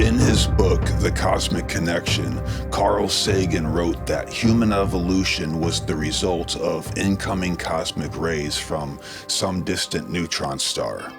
In his book, The Cosmic Connection, Carl Sagan wrote that human evolution was the result of incoming cosmic rays from some distant neutron star.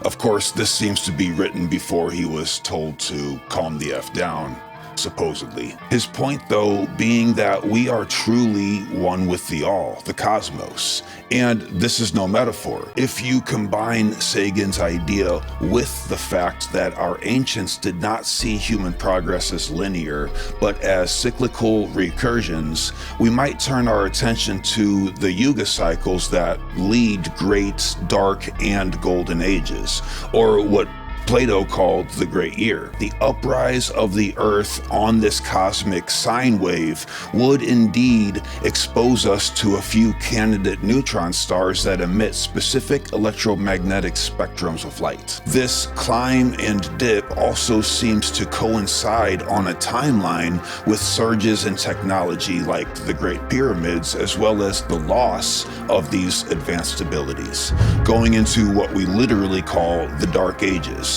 Of course, this seems to be written before he was told to calm the F down, supposedly. His point, though, being that we are truly one with the all, the cosmos. And this is no metaphor. If you combine Sagan's idea with the fact that our ancients did not see human progress as linear, but as cyclical recursions, we might turn our attention to the Yuga cycles that lead great, dark, and golden ages, or what Plato called the Great Year. The uprise of the Earth on this cosmic sine wave would indeed expose us to a few candidate neutron stars that emit specific electromagnetic spectrums of light. This climb and dip also seems to coincide on a timeline with surges in technology like the Great Pyramids, as well as the loss of these advanced abilities, going into what we literally call the Dark Ages.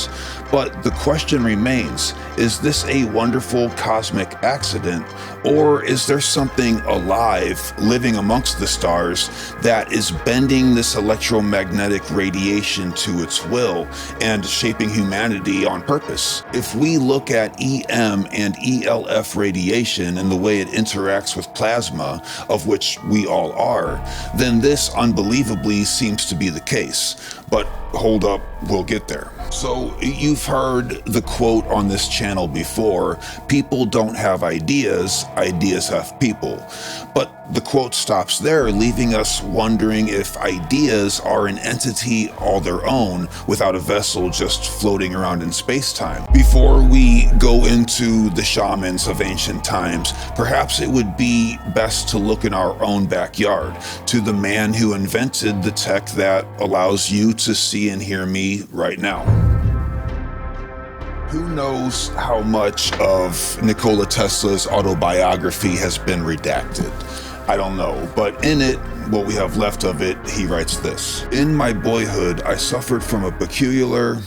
But the question remains, is this a wonderful cosmic accident, or is there something alive living amongst the stars that is bending this electromagnetic radiation to its will and shaping humanity on purpose? If we look at EM and ELF radiation and the way it interacts with plasma, of which we all are, then this unbelievably seems to be the case. But hold up, we'll get there. So you've heard the quote on this channel before, people don't have ideas, ideas have people. But the quote stops there, leaving us wondering if ideas are an entity all their own without a vessel just floating around in space-time. Before we go into the shamans of ancient times, perhaps it would be best to look in our own backyard, to the man who invented the tech that allows you to see and hear me right now. Who knows how much of Nikola Tesla's autobiography has been redacted? I don't know, but in it, what we have left of it, he writes this. In my boyhood, I suffered from a peculiar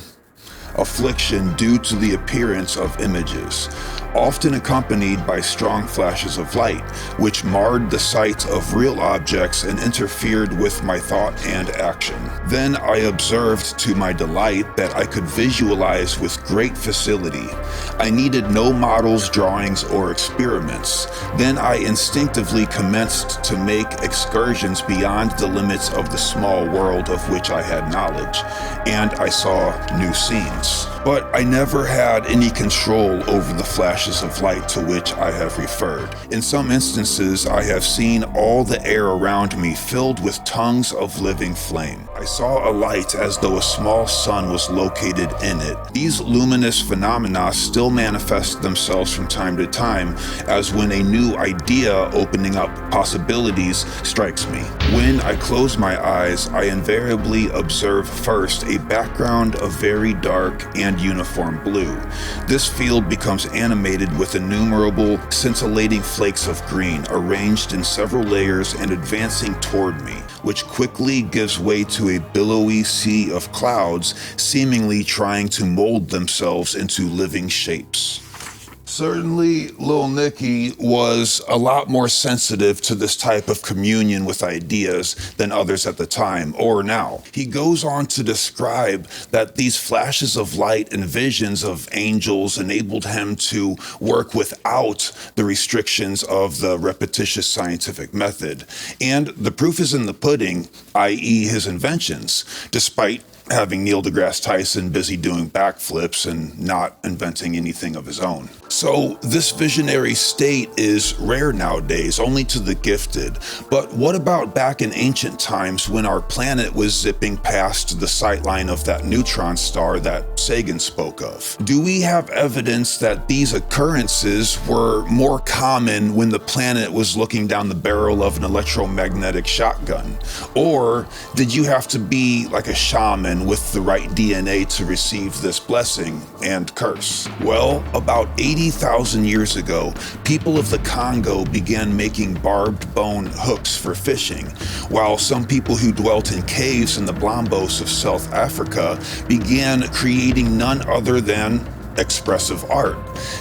affliction due to the appearance of images, often accompanied by strong flashes of light, which marred the sight of real objects and interfered with my thought and action. Then I observed to my delight that I could visualize with great facility. I needed no models, drawings, or experiments. Then I instinctively commenced to make excursions beyond the limits of the small world of which I had knowledge, and I saw new scenes. But I never had any control over the flashes of light to which I have referred. In some instances, I have seen all the air around me filled with tongues of living flame. I saw a light as though a small sun was located in it. These luminous phenomena still manifest themselves from time to time, as when a new idea opening up possibilities strikes me. When I close my eyes, I invariably observe first a background of very dark and uniform blue. This field becomes animated with innumerable scintillating flakes of green arranged in several layers and advancing toward me, which quickly gives way to a billowy sea of clouds, seemingly trying to mold themselves into living shapes. Certainly, Lil Nicky was a lot more sensitive to this type of communion with ideas than others at the time, or now. He goes on to describe that these flashes of light and visions of angels enabled him to work without the restrictions of the repetitious scientific method. And the proof is in the pudding, i.e. his inventions, despite having Neil deGrasse Tyson busy doing backflips and not inventing anything of his own. So this visionary state is rare nowadays, only to the gifted. But what about back in ancient times when our planet was zipping past the sightline of that neutron star that Sagan spoke of? Do we have evidence that these occurrences were more common when the planet was looking down the barrel of an electromagnetic shotgun? Or did you have to be like a shaman with the right DNA to receive this blessing and curse? Well, about 80,000 years ago, people of the Congo began making barbed bone hooks for fishing, while some people who dwelt in caves in the Blombos of South Africa began creating none other than expressive art.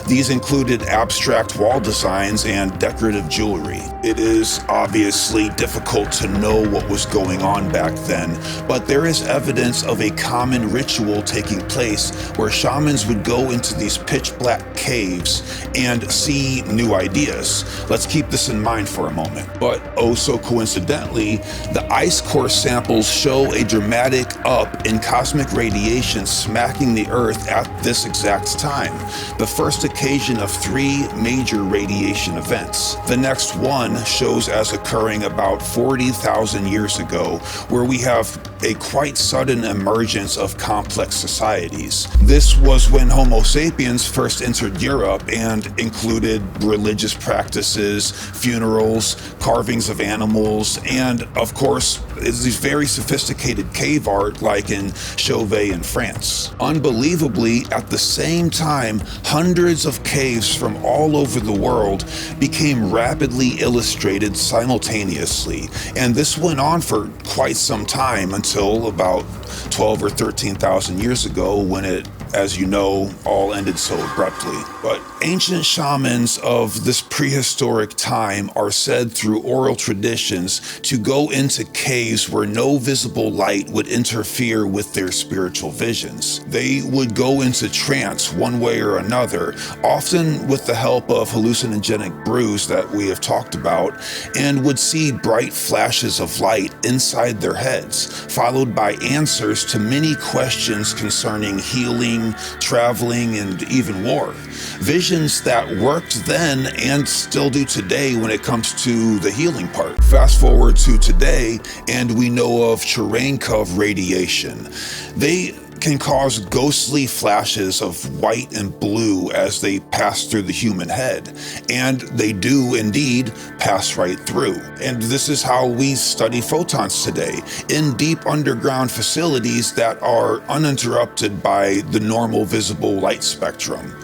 These included abstract wall designs and decorative jewelry. It is obviously difficult to know what was going on back then, but there is evidence of a common ritual taking place where shamans would go into these pitch black caves and see new ideas. Let's keep this in mind for a moment. But oh so coincidentally, the ice core samples show a dramatic up in cosmic radiation smacking the Earth at this exact time, the first occasion of 3 major radiation events. The next one shows as occurring about 40,000 years ago, where we have a quite sudden emergence of complex societies. This was when Homo sapiens first entered Europe and included religious practices, funerals, carvings of animals, and of course, these very sophisticated cave art like in Chauvet in France. Unbelievably, at the same time, hundreds of caves from all over the world became rapidly illustrated simultaneously, and this went on for quite some time until about 12 or 13,000 years ago when it, as you know, all ended so abruptly. But ancient shamans of this prehistoric time are said through oral traditions to go into caves where no visible light would interfere with their spiritual visions. They would go into trance one way or another, often with the help of hallucinogenic brews that we have talked about, and would see bright flashes of light inside their heads, followed by answers to many questions concerning healing, traveling, and even war. Visions that worked then and still do today when it comes to the healing part. Fast forward to today, and we know of Cherenkov radiation. They can cause ghostly flashes of white and blue as they pass through the human head, and they do indeed pass right through. And this is how we study photons today, in deep underground facilities that are uninterrupted by the normal visible light spectrum.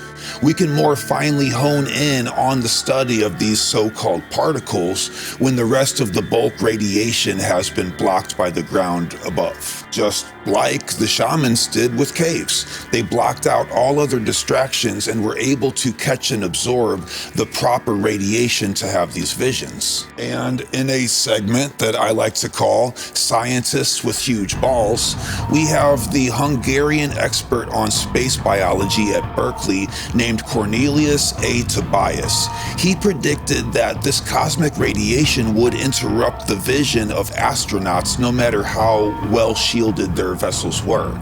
We can more finely hone in on the study of these so-called particles when the rest of the bulk radiation has been blocked by the ground above. Just like the shamans did with caves. They blocked out all other distractions and were able to catch and absorb the proper radiation to have these visions. And in a segment that I like to call Scientists with Huge Balls, we have the Hungarian expert on space biology at Berkeley named Cornelius A. Tobias. He predicted that this cosmic radiation would interrupt the vision of astronauts no matter how well shielded their vessels were.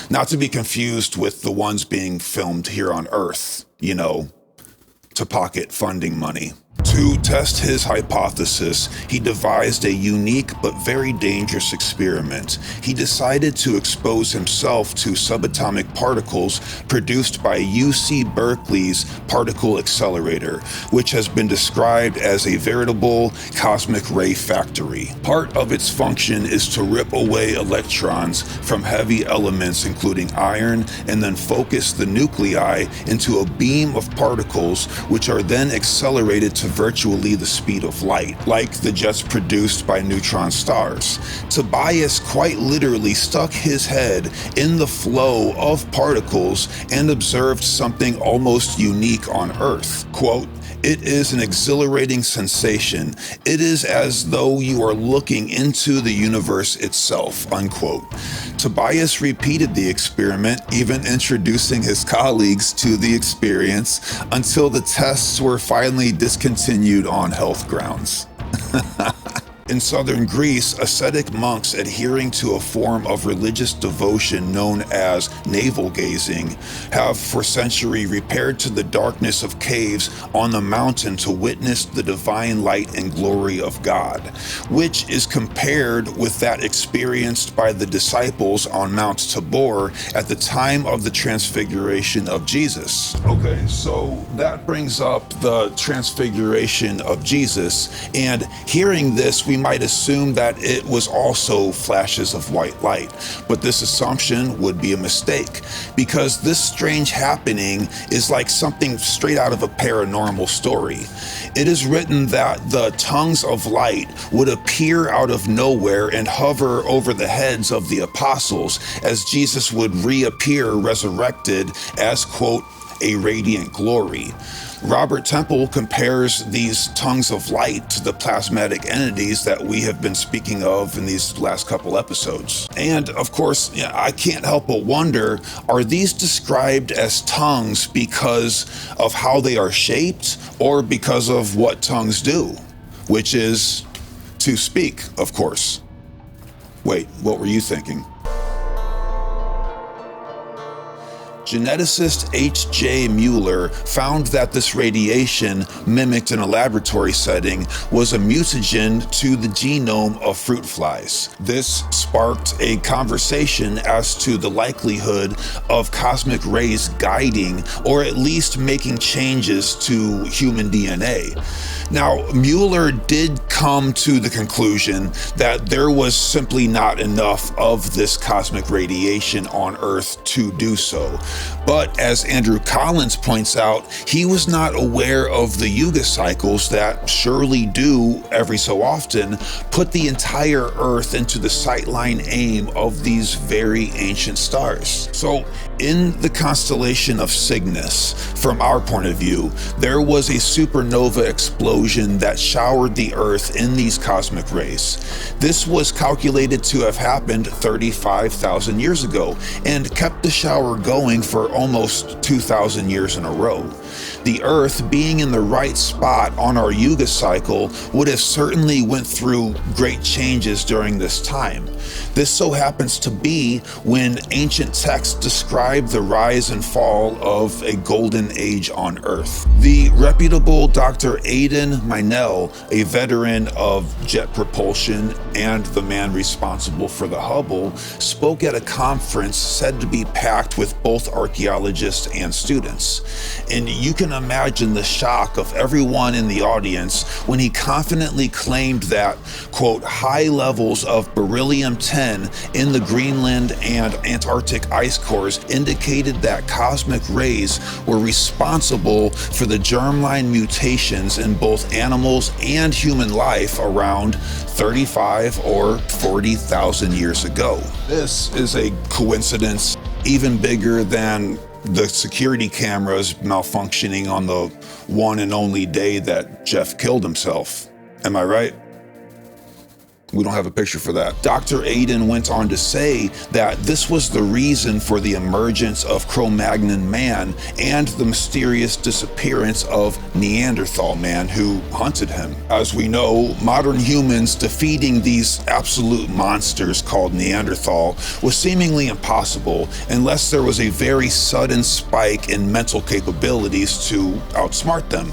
Not to be confused with the ones being filmed here on Earth, you know, to pocket funding money. To test his hypothesis, he devised a unique but very dangerous experiment. He decided to expose himself to subatomic particles produced by UC Berkeley's particle accelerator, which has been described as a veritable cosmic ray factory. Part of its function is to rip away electrons from heavy elements including iron and then focus the nuclei into a beam of particles which are then accelerated to virtually the speed of light, like the jets produced by neutron stars. Tobias quite literally stuck his head in the flow of particles and observed something almost unique on Earth. Quote, "It is an exhilarating sensation. It is as though you are looking into the universe itself," unquote. Tobias repeated the experiment, even introducing his colleagues to the experience, until the tests were finally discontinued on health grounds. In southern Greece, ascetic monks adhering to a form of religious devotion known as navel-gazing have for centuries repaired to the darkness of caves on the mountain to witness the divine light and glory of God, which is compared with that experienced by the disciples on Mount Tabor at the time of the transfiguration of Jesus. Okay, so that brings up the transfiguration of Jesus, and hearing this, we we might assume that it was also flashes of white light. But this assumption would be a mistake, because this strange happening is like something straight out of a paranormal story. It is written that the tongues of light would appear out of nowhere and hover over the heads of the apostles as Jesus would reappear resurrected as, quote, a radiant glory. Robert Temple compares these tongues of light to the plasmatic entities that we have been speaking of in these last couple episodes. And of course, I can't help but wonder, are these described as tongues because of how they are shaped or because of what tongues do? Which is to speak, of course. Wait, what were you thinking? Geneticist H.J. Mueller found that this radiation, mimicked in a laboratory setting, was a mutagen to the genome of fruit flies. This sparked a conversation as to the likelihood of cosmic rays guiding or at least making changes to human DNA. Now, Mueller did come to the conclusion that there was simply not enough of this cosmic radiation on Earth to do so. But as Andrew Collins points out, he was not aware of the Yuga cycles that surely do, every so often, put the entire Earth into the sightline aim of these very ancient stars. So, in the constellation of Cygnus, from our point of view, there was a supernova explosion that showered the Earth in these cosmic rays. This was calculated to have happened 35,000 years ago and kept the shower going for almost 2,000 years in a row. The Earth, being in the right spot on our Yuga cycle, would have certainly went through great changes during this time. This so happens to be when ancient texts describe the rise and fall of a golden age on Earth. The reputable Dr. Aidan Meinel, a veteran of jet propulsion and the man responsible for the Hubble, spoke at a conference said to be packed with both archaeologists and students. And you can imagine the shock of everyone in the audience when he confidently claimed that, quote, high levels of beryllium-10 in the Greenland and Antarctic ice cores indicated that cosmic rays were responsible for the germline mutations in both animals and human life around 35 or 40,000 years ago. This is a coincidence even bigger than the security cameras malfunctioning on the one and only day that Jeff killed himself. Am I right? We don't have a picture for that. Dr. Aidan went on to say that this was the reason for the emergence of Cro-Magnon man and the mysterious disappearance of Neanderthal man who hunted him. As we know, modern humans defeating these absolute monsters called Neanderthal was seemingly impossible unless there was a very sudden spike in mental capabilities to outsmart them.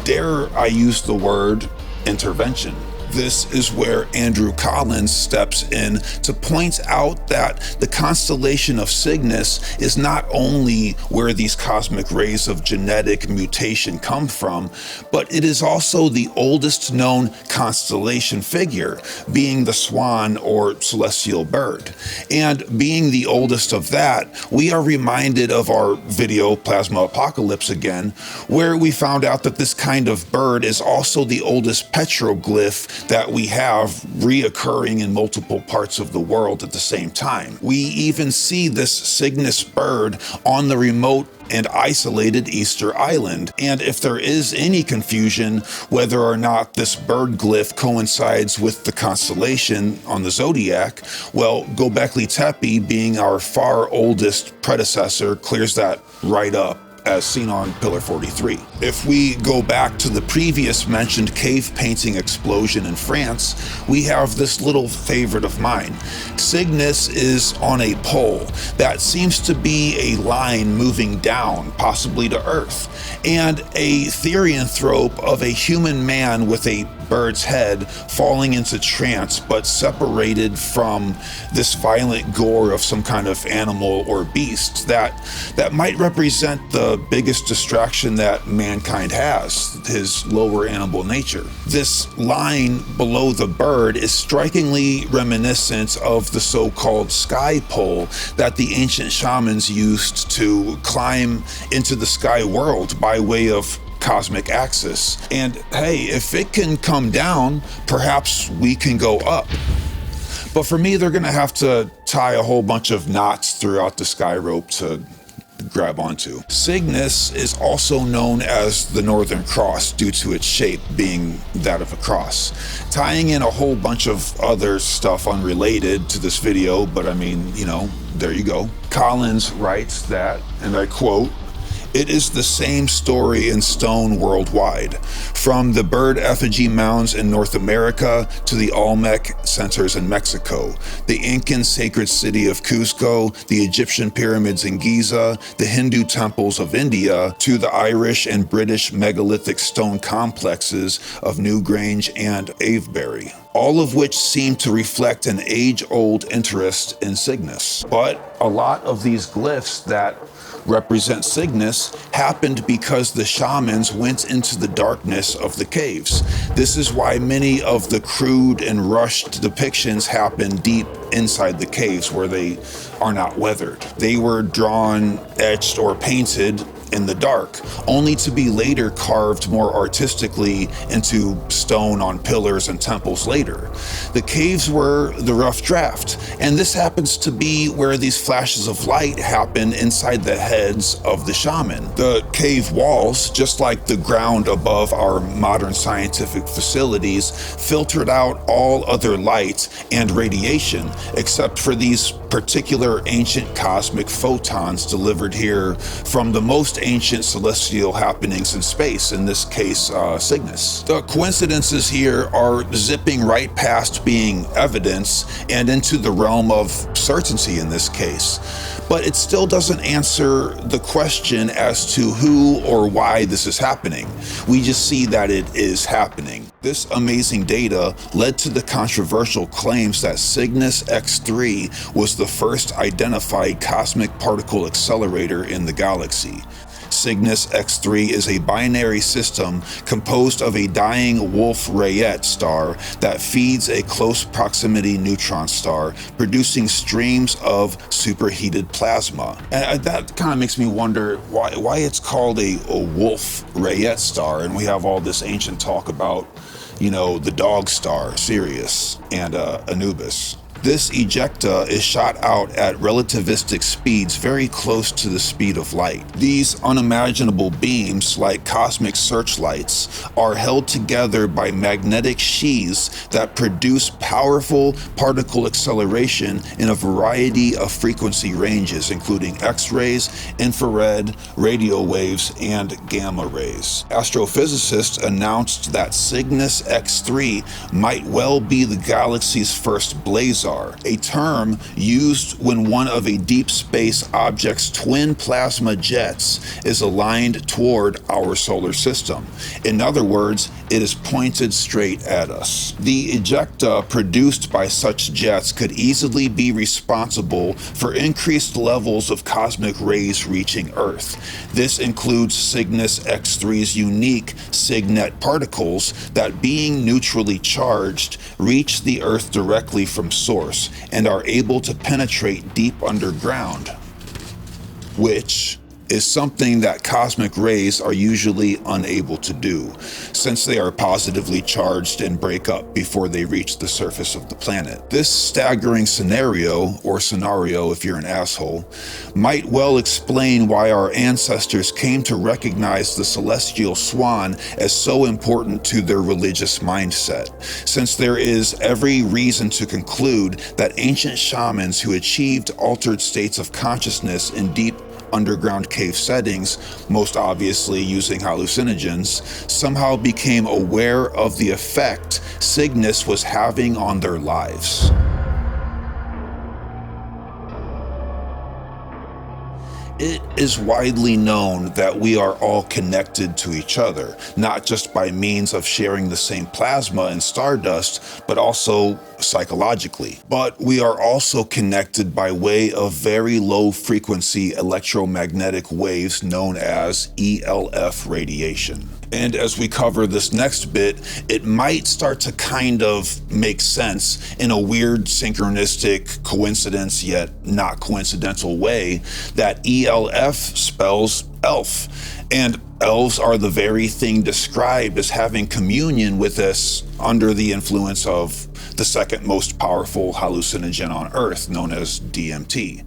Dare I use the word intervention? This is where Andrew Collins steps in to point out that the constellation of Cygnus is not only where these cosmic rays of genetic mutation come from, but it is also the oldest known constellation figure, being the swan or celestial bird. And being the oldest of that, we are reminded of our video Plasma Apocalypse again, where we found out that this kind of bird is also the oldest petroglyph that we have reoccurring in multiple parts of the world at the same time. We even see this Cygnus bird on the remote and isolated Easter Island. And if there is any confusion whether or not this bird glyph coincides with the constellation on the Zodiac, well, Göbekli Tepe, being our far oldest predecessor, clears that right up, as seen on Pillar 43. If we go back to the previous mentioned cave painting explosion in France, we have this little favorite of mine. Cygnus is on a pole that seems to be a line moving down, possibly to Earth, and a therianthrope of a human man with a bird's head, falling into trance, but separated from this violent gore of some kind of animal or beast that might represent the biggest distraction that mankind has, his lower animal nature. This line below the bird is strikingly reminiscent of the so-called sky pole that the ancient shamans used to climb into the sky world by way of cosmic axis. And hey, if it can come down, perhaps we can go up. But for me, they're gonna have to tie a whole bunch of knots throughout the sky rope to grab onto. Cygnus is also known as the Northern Cross due to its shape being that of a cross. Tying in a whole bunch of other stuff unrelated to this video, but I mean, you know, there you go. Collins writes that, and I quote, "It is the same story in stone worldwide, from the bird effigy mounds in North America to the Olmec centers in Mexico, the Incan sacred city of Cuzco, the Egyptian pyramids in Giza, the Hindu temples of India, to the Irish and British megalithic stone complexes of Newgrange and Avebury, all of which seem to reflect an age-old interest in Cygnus. But a lot of these glyphs that represent Cygnus happened because the shamans went into the darkness of the caves. This is why many of the crude and rushed depictions happen deep inside the caves where they are not weathered. They were drawn, etched, or painted in the dark, only to be later carved more artistically into stone on pillars and temples later. The caves were the rough draft, and this happens to be where these flashes of light happen inside the heads of the shaman. The cave walls, just like the ground above our modern scientific facilities, filtered out all other light and radiation, except for these particular ancient cosmic photons delivered here from the most ancient celestial happenings in space, in this case, Cygnus. The coincidences here are zipping right past being evidence and into the realm of certainty in this case. But it still doesn't answer the question as to who or why this is happening. We just see that it is happening. This amazing data led to the controversial claims that Cygnus X3 was the first identified cosmic particle accelerator in the galaxy. Cygnus X3 is a binary system composed of a dying Wolf-Rayet star that feeds a close proximity neutron star, producing streams of superheated plasma. And that kind of makes me wonder why it's called a Wolf-Rayet star, and we have all this ancient talk about, you know, the dog star, Sirius, and Anubis. This ejecta is shot out at relativistic speeds very close to the speed of light. These unimaginable beams, like cosmic searchlights, are held together by magnetic sheaths that produce powerful particle acceleration in a variety of frequency ranges, including X-rays, infrared, radio waves, and gamma rays. Astrophysicists announced that Cygnus X3 might well be the galaxy's first blazar, a term used when one of a deep space object's twin plasma jets is aligned toward our solar system. In other words, it is pointed straight at us. The ejecta produced by such jets could easily be responsible for increased levels of cosmic rays reaching Earth. This includes Cygnus X3's unique Cygnet particles that, being neutrally charged, reach the Earth directly from source and are able to penetrate deep underground, which is something that cosmic rays are usually unable to do, since they are positively charged and break up before they reach the surface of the planet. This staggering scenario, or scenario if you're an asshole, might well explain why our ancestors came to recognize the celestial swan as so important to their religious mindset, since there is every reason to conclude that ancient shamans who achieved altered states of consciousness in deep underground cave settings, most obviously using hallucinogens, somehow became aware of the effect Cygnus was having on their lives. It is widely known that we are all connected to each other, not just by means of sharing the same plasma and stardust, but also psychologically. But we are also connected by way of very low frequency electromagnetic waves known as ELF radiation. And as we cover this next bit, it might start to kind of make sense in a weird synchronistic coincidence yet not coincidental way that ELF spells elf. And elves are the very thing described as having communion with us under the influence of the second most powerful hallucinogen on Earth, known as DMT.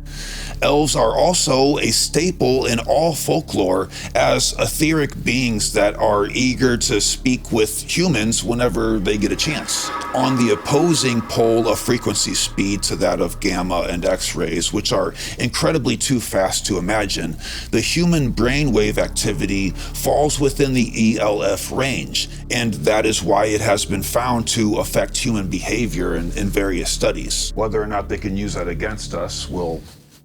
Elves are also a staple in all folklore as etheric beings that are eager to speak with humans whenever they get a chance. On the opposing pole of frequency speed to that of gamma and X-rays, which are incredibly too fast to imagine, the human brainwave activity falls within the ELF range, and that is why it has been found to affect human behavior in various studies. Whether or not they can use that against us, we'll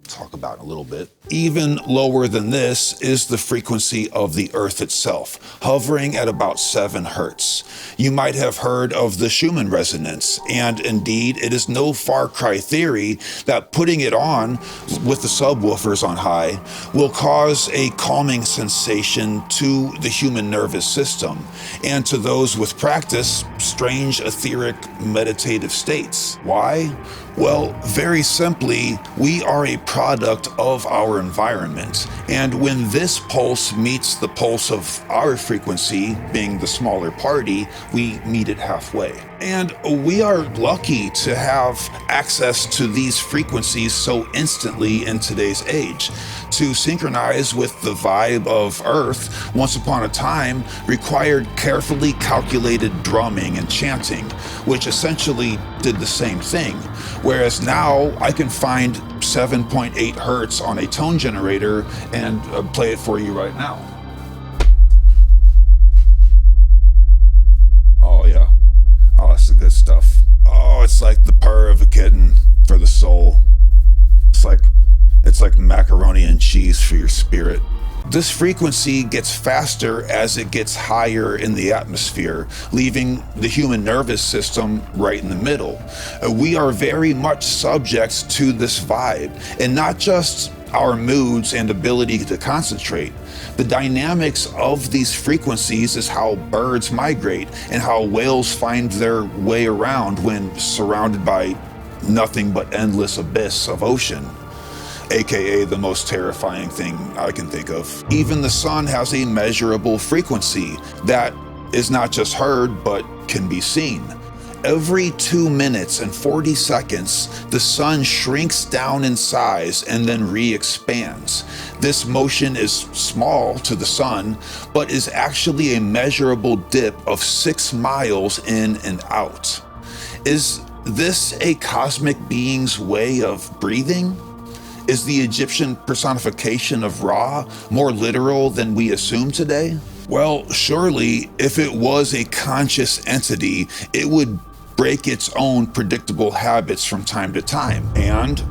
talk about in a little bit. Even lower than this is the frequency of the Earth itself, hovering at about 7 hertz. You might have heard of the Schumann resonance, and indeed it is no far cry theory that putting it on with the subwoofers on high will cause a calming sensation to the human nervous system, and to those with practice, strange etheric meditative states. Why? Well, very simply, we are a product of our environment, and when this pulse meets the pulse of our frequency, being the smaller party, we meet it halfway. And we are lucky to have access to these frequencies so instantly in today's age. To synchronize with the vibe of Earth, once upon a time, required carefully calculated drumming and chanting, which essentially did the same thing. Whereas now I can find 7.8 hertz on a tone generator and play it for you right now. Oh yeah. Oh, that's the good stuff. Oh, it's like the purr of a kitten for the soul. It's like macaroni and cheese for your spirit. This frequency gets faster as it gets higher in the atmosphere, leaving the human nervous system right in the middle. We are very much subject to this vibe, and not just our moods and ability to concentrate. The dynamics of these frequencies is how birds migrate and how whales find their way around when surrounded by nothing but endless abyss of ocean, aka the most terrifying thing I can think of. Even the sun has a measurable frequency that is not just heard, but can be seen. Every 2 minutes and 40 seconds, the sun shrinks down in size and then re-expands. This motion is small to the sun, but is actually a measurable dip of 6 miles in and out. Is this a cosmic being's way of breathing? Is the Egyptian personification of Ra more literal than we assume today? Well, surely if it was a conscious entity, it would break its own predictable habits from time to time. And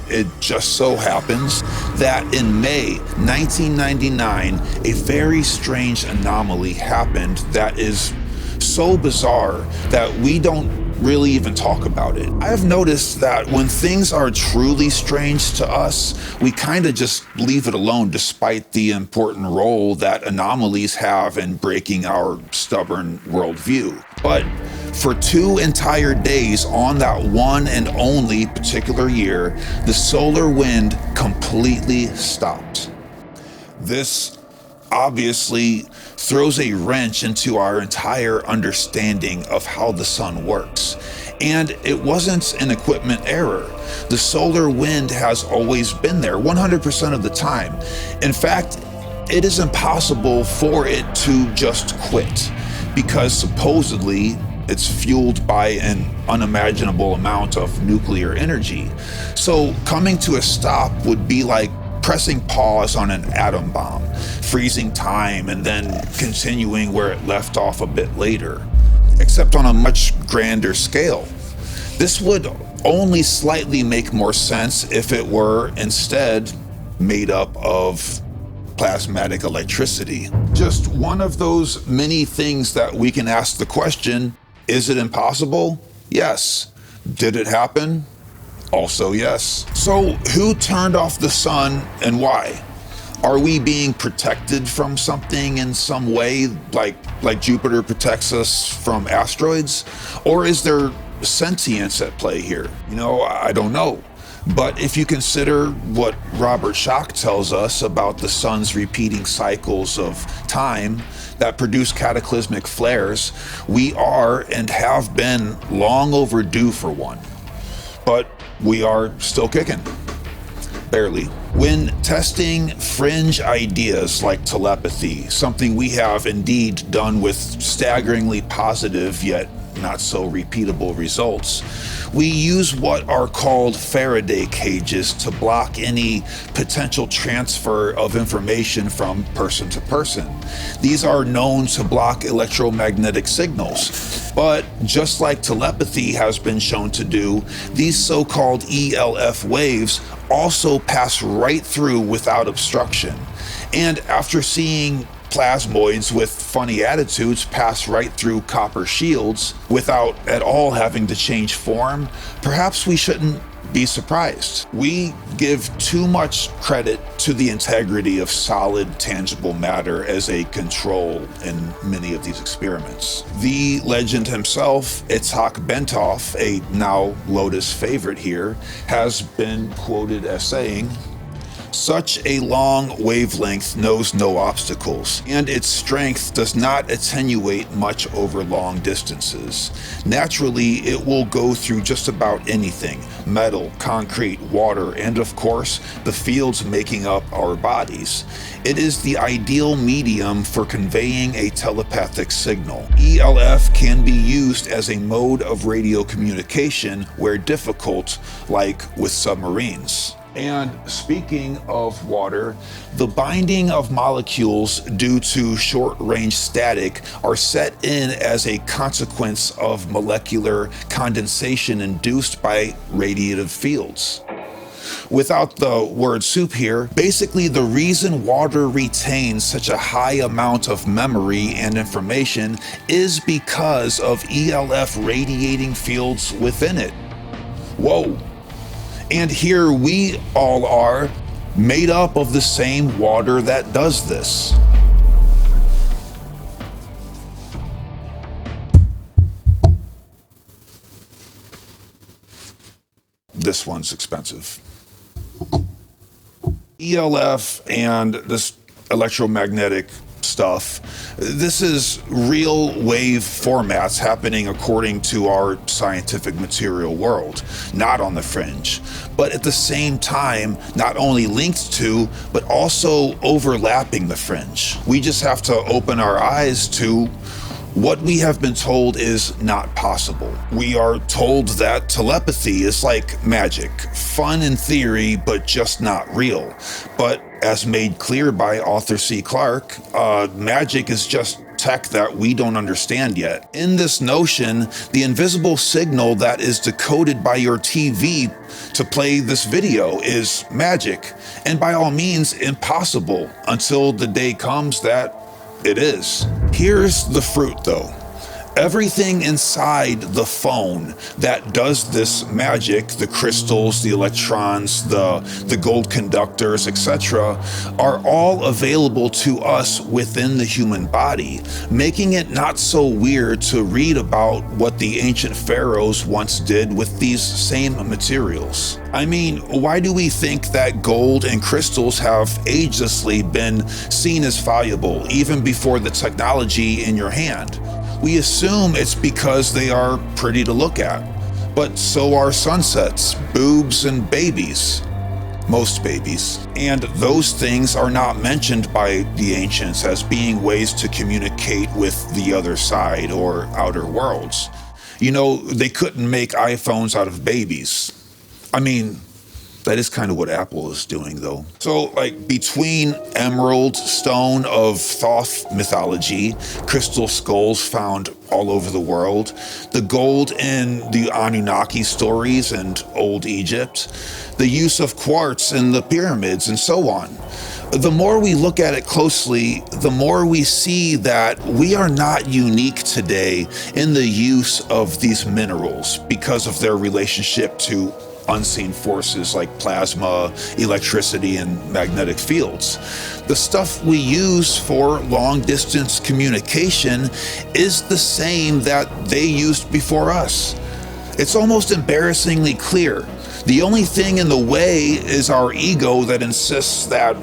it just so happens that in May 1999, a very strange anomaly happened that is so bizarre that we don't really even talk about it. I have noticed that when things are truly strange to us, we kind of just leave it alone despite the important role that anomalies have in breaking our stubborn worldview. But for 2 entire days on that one and only particular year, the solar wind completely stopped. This obviously throws a wrench into our entire understanding of how the sun works. And it wasn't an equipment error. The solar wind has always been there 100% of the time. In fact, it is impossible for it to just quit, because supposedly it's fueled by an unimaginable amount of nuclear energy. So coming to a stop would be like pressing pause on an atom bomb, freezing time and then continuing where it left off a bit later, except on a much grander scale. This would only slightly make more sense if it were instead made up of plasmatic electricity. Just one of those many things that we can ask the question, is it impossible? Yes. Did it happen? Also yes. So who turned off the sun and why? Are we being protected from something in some way, like Jupiter protects us from asteroids? Or is there sentience at play here? I don't know. But if you consider what Robert Schoch tells us about the sun's repeating cycles of time that produce cataclysmic flares, we are and have been long overdue for one. But we are still kicking. Barely. When testing fringe ideas like telepathy, something we have indeed done with staggeringly positive yet not so repeatable results, we use what are called Faraday cages to block any potential transfer of information from person to person. These are known to block electromagnetic signals. But just like telepathy has been shown to do, these so-called ELF waves also pass right through without obstruction. And after seeing plasmoids with funny attitudes pass right through copper shields without at all having to change form, perhaps we shouldn't be surprised. We give too much credit to the integrity of solid, tangible matter as a control in many of these experiments. The legend himself, Itzhak Bentov, a now Lotus favorite here, has been quoted as saying, "Such a long wavelength knows no obstacles, and its strength does not attenuate much over long distances. Naturally, it will go through just about anything: metal, concrete, water, and of course, the fields making up our bodies. It is the ideal medium for conveying a telepathic signal. ELF can be used as a mode of radio communication where difficult, like with submarines." And speaking of water, the binding of molecules due to short-range static are set in as a consequence of molecular condensation induced by radiative fields. Without the word soup here, basically the reason water retains such a high amount of memory and information is because of ELF radiating fields within it. Whoa. And here we all are, made up of the same water that does this. This one's expensive. ELF and this electromagnetic stuff, this is real wave formats happening according to our scientific material world, not on the fringe, but at the same time not only linked to but also overlapping the fringe. We just have to open our eyes to what we have been told is not possible. We are told that telepathy is like magic, fun in theory, but just not real. But as made clear by author C. Clarke, magic is just tech that we don't understand yet. In this notion, the invisible signal that is decoded by your TV to play this video is magic, and by all means impossible until the day comes that it is. Here's the fruit though. Everything inside the phone that does this magic, the crystals, the electrons, the gold conductors, etc., are all available to us within the human body, making it not so weird to read about what the ancient pharaohs once did with these same materials. I mean, why do we think that gold and crystals have agelessly been seen as valuable even before the technology in your hand? We assume it's because they are pretty to look at, but so are sunsets, boobs, and babies. Most babies. And those things are not mentioned by the ancients as being ways to communicate with the other side or outer worlds. You know, they couldn't make iPhones out of babies. I mean, That is kind of what Apple is doing, though. So, like, between emerald stone of Thoth mythology, crystal skulls found all over the world, the gold in the Anunnaki stories and Old Egypt, the use of quartz in the pyramids, and so on. The more we look at it closely, the more we see that we are not unique today in the use of these minerals because of their relationship to unseen forces like plasma, electricity, and magnetic fields. The stuff we use for long-distance communication is the same that they used before us. It's almost embarrassingly clear. The only thing in the way is our ego that insists that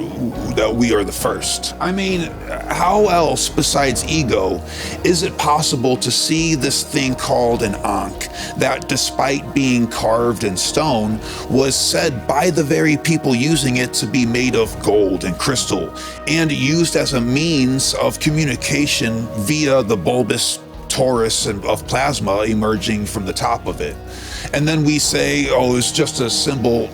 we are the first. I mean, how else besides ego is it possible to see this thing called an Ankh that, despite being carved in stone, was said by the very people using it to be made of gold and crystal and used as a means of communication via the bulbous torus of plasma emerging from the top of it? And then we say, oh, it's just a symbol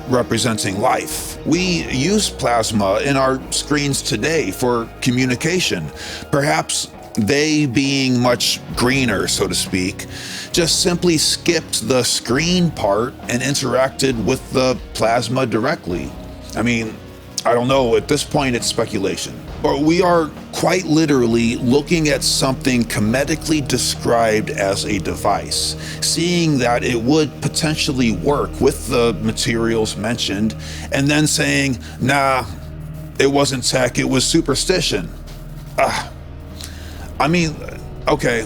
representing life. We use plasma in our screens today for communication. Perhaps they, being much greener, so to speak, just simply skipped the screen part and interacted with the plasma directly. I mean, I don't know, at this point it's speculation. But we are quite literally looking at something chemetically described as a device, seeing that it would potentially work with the materials mentioned, and then saying, nah, it wasn't tech, it was superstition. I mean, okay,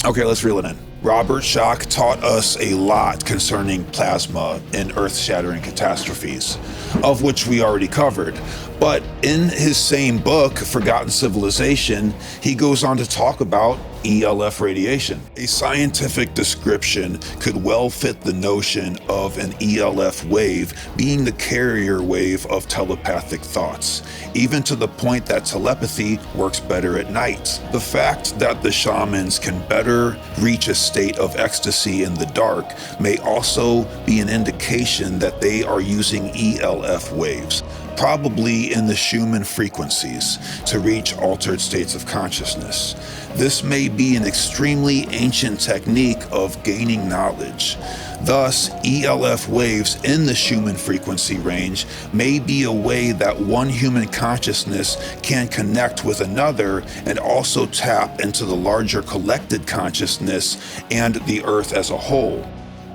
let's reel it in. Robert Schoch taught us a lot concerning plasma in earth-shattering catastrophes, of which we already covered. But in his same book, Forgotten Civilization, he goes on to talk about ELF radiation. A scientific description could well fit the notion of an ELF wave being the carrier wave of telepathic thoughts, even to the point that telepathy works better at night. The fact that the shamans can better reach a state of ecstasy in the dark may also be an indication that they are using ELF waves, probably in the Schumann frequencies, to reach altered states of consciousness. This may be an extremely ancient technique of gaining knowledge. Thus, ELF waves in the Schumann frequency range may be a way that one human consciousness can connect with another and also tap into the larger collected consciousness and the Earth as a whole.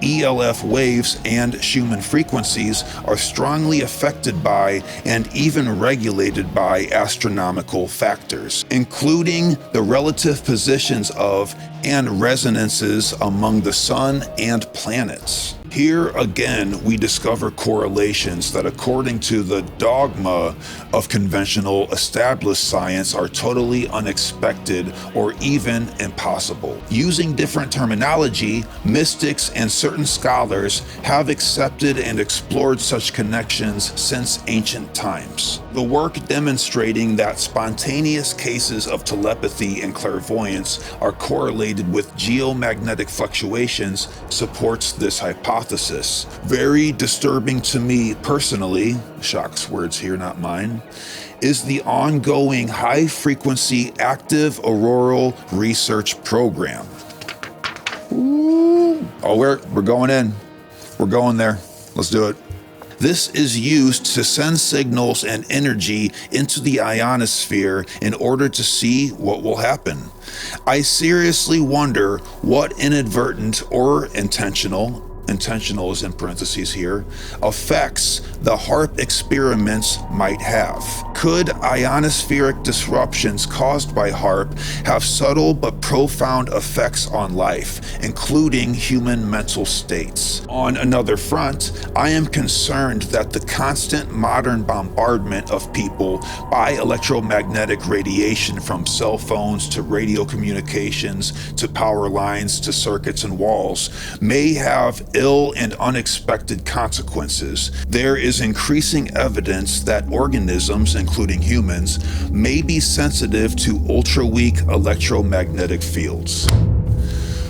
ELF waves and Schumann frequencies are strongly affected by and even regulated by astronomical factors, including the relative positions of and resonances among the sun and planets. Here again, we discover correlations that, according to the dogma of conventional established science, are totally unexpected or even impossible. Using different terminology, mystics and certain scholars have accepted and explored such connections since ancient times. The work demonstrating that spontaneous cases of telepathy and clairvoyance are correlated with geomagnetic fluctuations supports this hypothesis. Very disturbing to me personally, Schoch's words here, not mine, is the ongoing high-frequency active auroral research program. Ooh. Oh, we're going in. We're going there. Let's do it. This is used to send signals and energy into the ionosphere in order to see what will happen. I seriously wonder what inadvertent or intentional is in parentheses here, effects the HARP experiments might have. Could ionospheric disruptions caused by HARP have subtle but profound effects on life, including human mental states? On another front, I am concerned that the constant modern bombardment of people by electromagnetic radiation from cell phones to radio communications to power lines to circuits and walls may have ill and unexpected consequences. There is increasing evidence that organisms, including humans, may be sensitive to ultra-weak electromagnetic fields.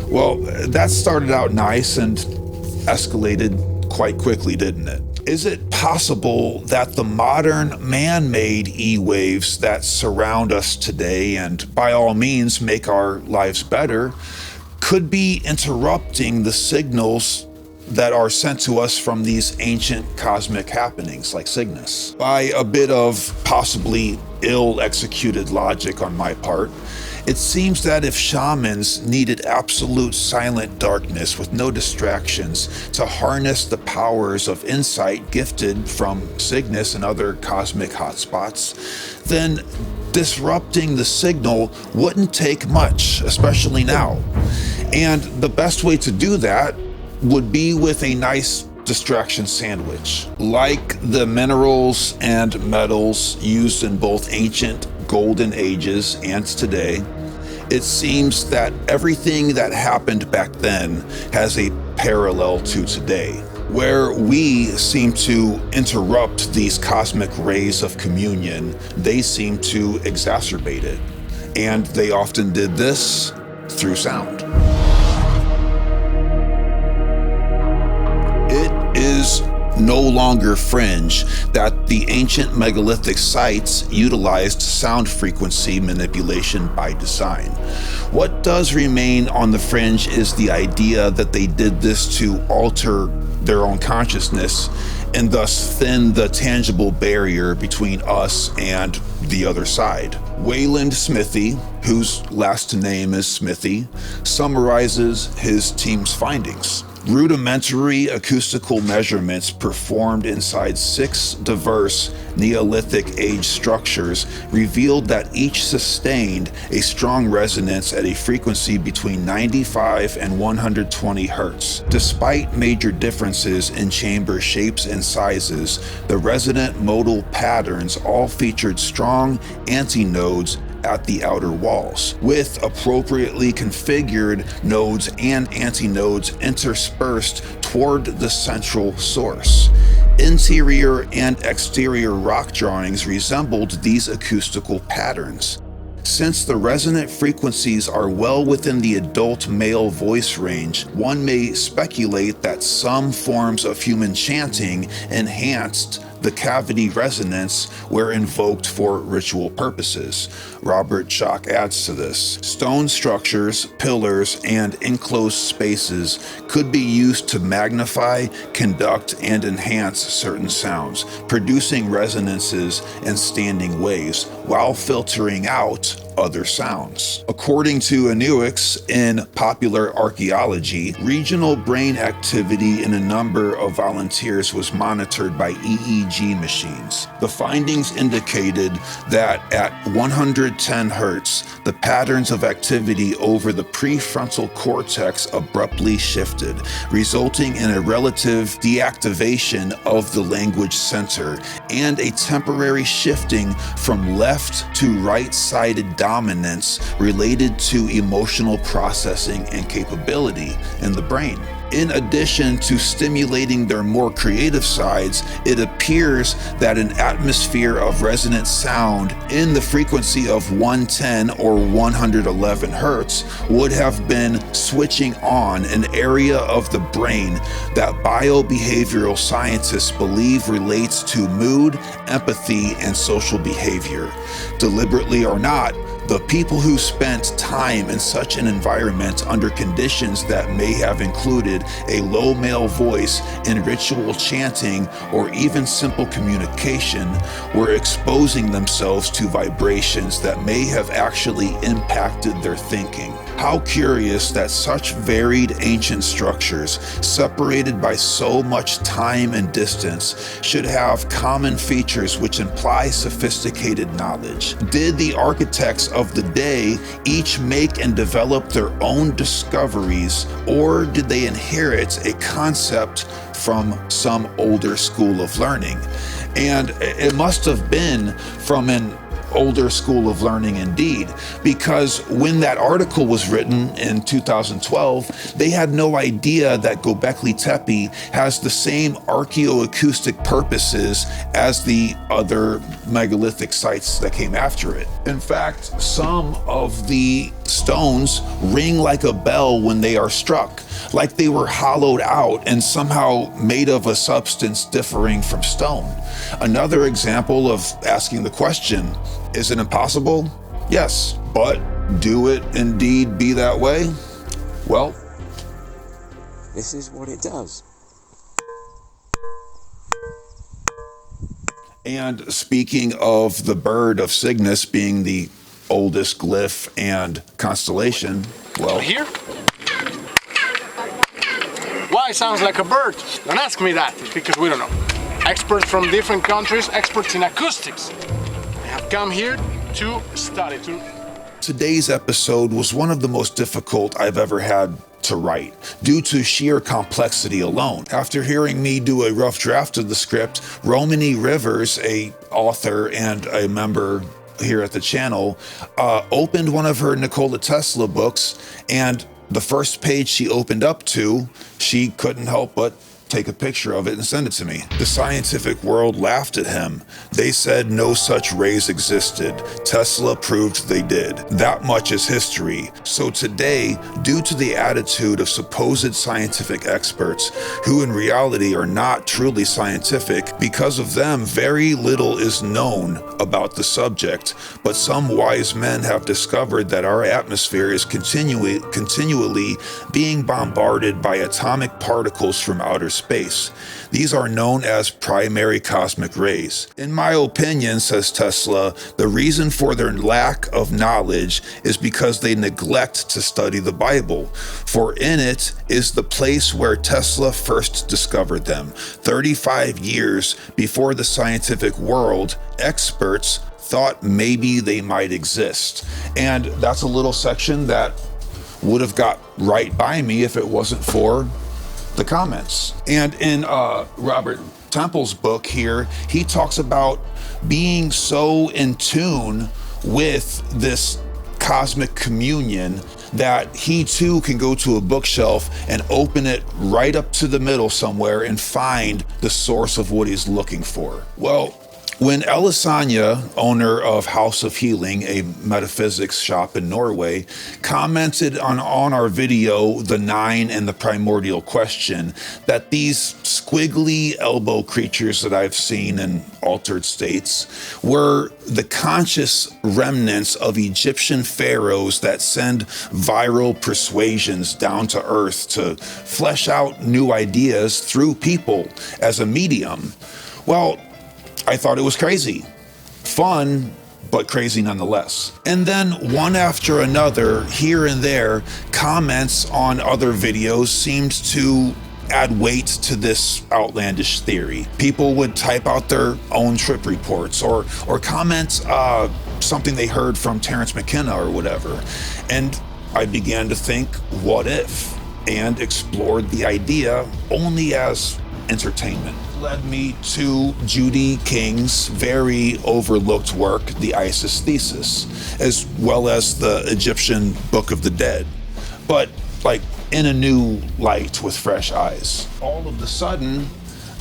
Well, that started out nice and escalated quite quickly, didn't it? Is it possible that the modern man-made E-waves that surround us today, and by all means make our lives better, could be interrupting the signals that are sent to us from these ancient cosmic happenings like Cygnus? By a bit of possibly ill-executed logic on my part, it seems that if shamans needed absolute silent darkness with no distractions to harness the powers of insight gifted from Cygnus and other cosmic hotspots, then disrupting the signal wouldn't take much, especially now. And the best way to do that would be with a nice distraction sandwich. Like the minerals and metals used in both ancient golden ages and today, it seems that everything that happened back then has a parallel to today. Where we seem to interrupt these cosmic rays of communion, they seem to exacerbate it. And they often did this through sound. It is no longer fringe that the ancient megalithic sites utilized sound frequency manipulation by design. What does remain on the fringe is the idea that they did this to alter their own consciousness and thus thin the tangible barrier between us and the other side. Wayland Smithy, whose last name is Smithy, summarizes his team's findings. Rudimentary acoustical measurements performed inside 6 diverse Neolithic age structures revealed that each sustained a strong resonance at a frequency between 95 and 120 Hz. Despite major differences in chamber shapes and sizes, the resonant modal patterns all featured strong antinodes at the outer walls, with appropriately configured nodes and antinodes interspersed toward the central source. Interior and exterior rock drawings resembled these acoustical patterns. Since the resonant frequencies are well within the adult male voice range, one may speculate that some forms of human chanting enhanced the cavity resonance were invoked for ritual purposes. Robert Schock adds to this. Stone structures, pillars, and enclosed spaces could be used to magnify, conduct, and enhance certain sounds, producing resonances and standing waves while filtering out other sounds. According to Anuix in Popular Archaeology, regional brain activity in a number of volunteers was monitored by EEG machines. The findings indicated that at 110 Hz, the patterns of activity over the prefrontal cortex abruptly shifted, resulting in a relative deactivation of the language center and a temporary shifting from left to right-sided dominance related to emotional processing and capability in the brain. In addition to stimulating their more creative sides, it appears that an atmosphere of resonant sound in the frequency of 110 or 111 Hz would have been switching on an area of the brain that biobehavioral scientists believe relates to mood, empathy, and social behavior. Deliberately or not, the people who spent time in such an environment under conditions that may have included a low male voice in ritual chanting or even simple communication were exposing themselves to vibrations that may have actually impacted their thinking. How curious that such varied ancient structures, separated by so much time and distance, should have common features which imply sophisticated knowledge. Did the architects of the day each make and develop their own discoveries, or did they inherit a concept from some older school of learning? And it must have been from an older school of learning indeed, because when that article was written in 2012, they had no idea that Göbekli Tepe has the same archaeoacoustic purposes as the other megalithic sites that came after it. In fact, some of the Stones ring like a bell when they are struck, like they were hollowed out and somehow made of a substance differing from stone. Another example of asking the question, is it impossible? Yes, but do it indeed be that way? Well, this is what it does. And speaking of the bird of Cygnus being the oldest glyph and constellation, well, here? Why it sounds like a bird? Don't ask me that, because we don't know. Experts from different countries, experts in acoustics, they have come here to study. Today's episode was one of the most difficult I've ever had to write, due to sheer complexity alone. After hearing me do a rough draft of the script, Romany Rivers, a author and a member here at the channel, opened one of her Nikola Tesla books, and the first page she opened up to, she couldn't help but take a picture of it and send it to me. The scientific world laughed at him. They said no such rays existed. Tesla proved they did. That much is history. So today, due to the attitude of supposed scientific experts, who in reality are not truly scientific, because of them, very little is known about the subject, but some wise men have discovered that our atmosphere is continually being bombarded by atomic particles from outer space. These are known as primary cosmic rays. In my opinion, says Tesla, the reason for their lack of knowledge is because they neglect to study the Bible, for in it is the place where Tesla first discovered them. 35 years before the scientific world, experts thought maybe they might exist. And that's a little section that would have got right by me if it wasn't for the comments. And in Robert Temple's book here, he talks about being so in tune with this cosmic communion that he too can go to a bookshelf and open it right up to the middle somewhere and find the source of what he's looking for. Well, when Elisanya, owner of House of Healing, a metaphysics shop in Norway, commented on our video, The Nine and the Primordial Question, that these squiggly elbow creatures that I've seen in altered states were the conscious remnants of Egyptian pharaohs that send viral persuasions down to earth to flesh out new ideas through people as a medium. Well, I thought it was crazy. Fun, but crazy nonetheless. And then one after another, here and there, comments on other videos seemed to add weight to this outlandish theory. People would type out their own trip reports or comment something they heard from Terence McKenna or whatever. And I began to think, what if? And explored the idea only as entertainment. Led me to Judy King's very overlooked work, The Isis Thesis, as well as the Egyptian Book of the Dead, but like in a new light with fresh eyes. All of a sudden,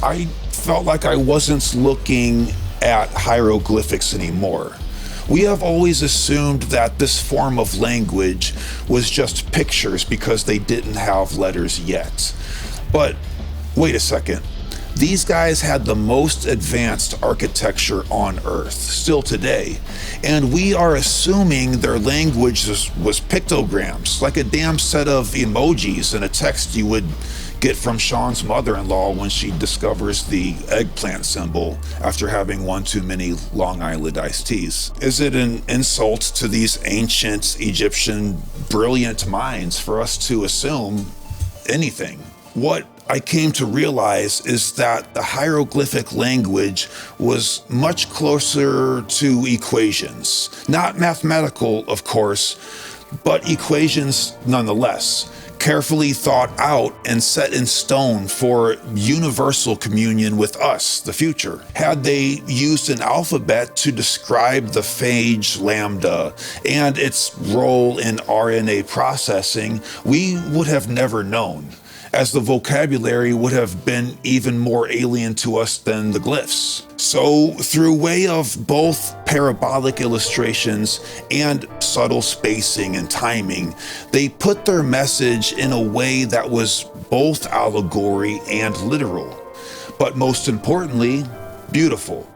I felt like I wasn't looking at hieroglyphics anymore. We have always assumed that this form of language was just pictures because they didn't have letters yet. But wait a second. These guys had the most advanced architecture on Earth, still today, and we are assuming their language was pictograms, like a damn set of emojis and a text you would get from Sean's mother-in-law when she discovers the eggplant symbol after having one too many Long Island iced teas. Is it an insult to these ancient Egyptian brilliant minds for us to assume anything? What I came to realize is that the hieroglyphic language was much closer to equations. Not mathematical, of course, but equations nonetheless, carefully thought out and set in stone for universal communion with us, the future. Had they used an alphabet to describe the phage lambda and its role in RNA processing, we would have never known, as the vocabulary would have been even more alien to us than the glyphs. So, through way of both parabolic illustrations and subtle spacing and timing, they put their message in a way that was both allegory and literal, but most importantly, beautiful.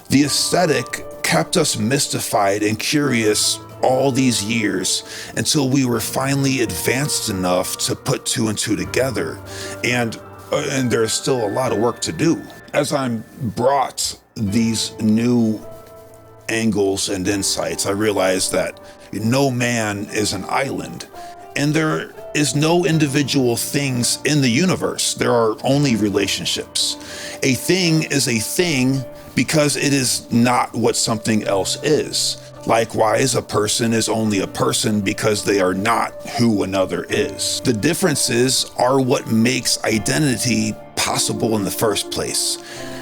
The aesthetic kept us mystified and curious all these years until we were finally advanced enough to put two and two together, and there's still a lot of work to do. As I'm brought these new angles and insights, I realized that no man is an island, and there is no individual things in the universe. There are only relationships. A thing is a thing because it is not what something else is. Likewise, a person is only a person because they are not who another is. The differences are what makes identity possible in the first place.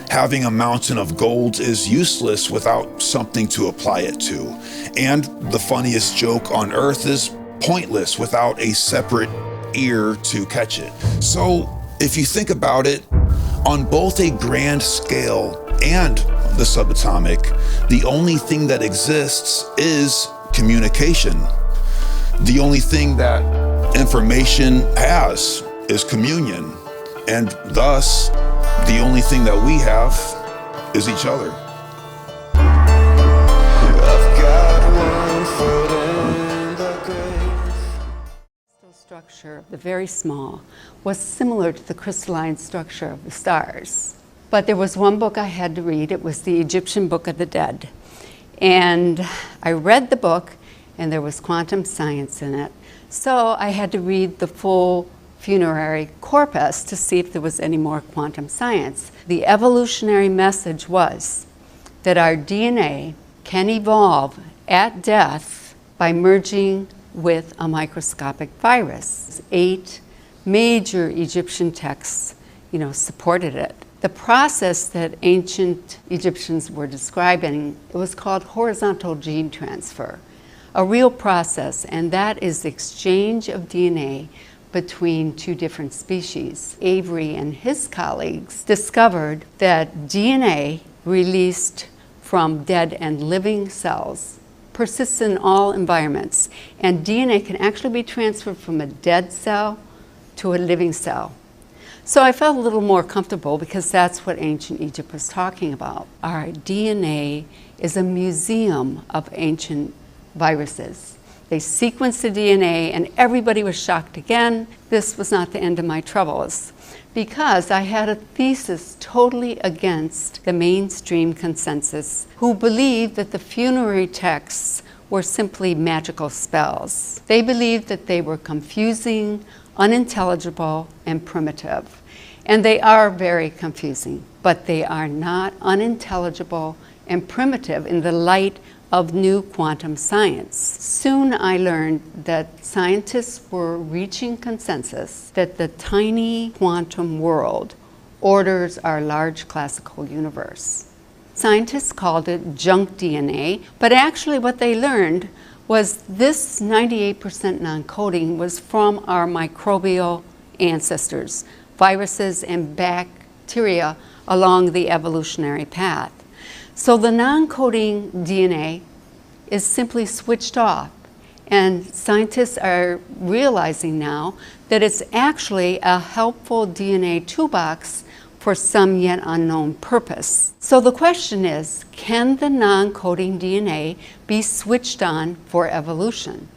Having a mountain of gold is useless without something to apply it to. And the funniest joke on earth is pointless without a separate ear to catch it. So if you think about it, on both a grand scale and the subatomic, the only thing that exists is communication. The only thing that information has is communion, and thus the only thing that we have is each other. Structure, the very small, was similar to the crystalline structure of the stars. But there was one book I had to read. It was the Egyptian Book of the Dead. And I read the book, and there was quantum science in it. So I had to read the full funerary corpus to see if there was any more quantum science. The evolutionary message was that our DNA can evolve at death by merging with a microscopic virus. 8 major Egyptian texts, supported it. The process that ancient Egyptians were describing, it was called horizontal gene transfer, a real process, and that is the exchange of DNA between 2 different species. Avery and his colleagues discovered that DNA released from dead and living cells persists in all environments, and DNA can actually be transferred from a dead cell to a living cell. So I felt a little more comfortable because that's what ancient Egypt was talking about. Our DNA is a museum of ancient viruses. They sequenced the DNA and everybody was shocked again. This was not the end of my troubles because I had a thesis totally against the mainstream consensus who believed that the funerary texts were simply magical spells. They believed that they were confusing, unintelligible, and primitive. And they are very confusing, but they are not unintelligible and primitive in the light of new quantum science. Soon I learned that scientists were reaching consensus that the tiny quantum world orders our large classical universe. Scientists called it junk DNA, but actually what they learned was this 98% non-coding was from our microbial ancestors, viruses and bacteria along the evolutionary path. So the non-coding DNA is simply switched off, and scientists are realizing now that it's actually a helpful DNA toolbox for some yet unknown purpose. So the question is, can the non-coding DNA be switched on for evolution?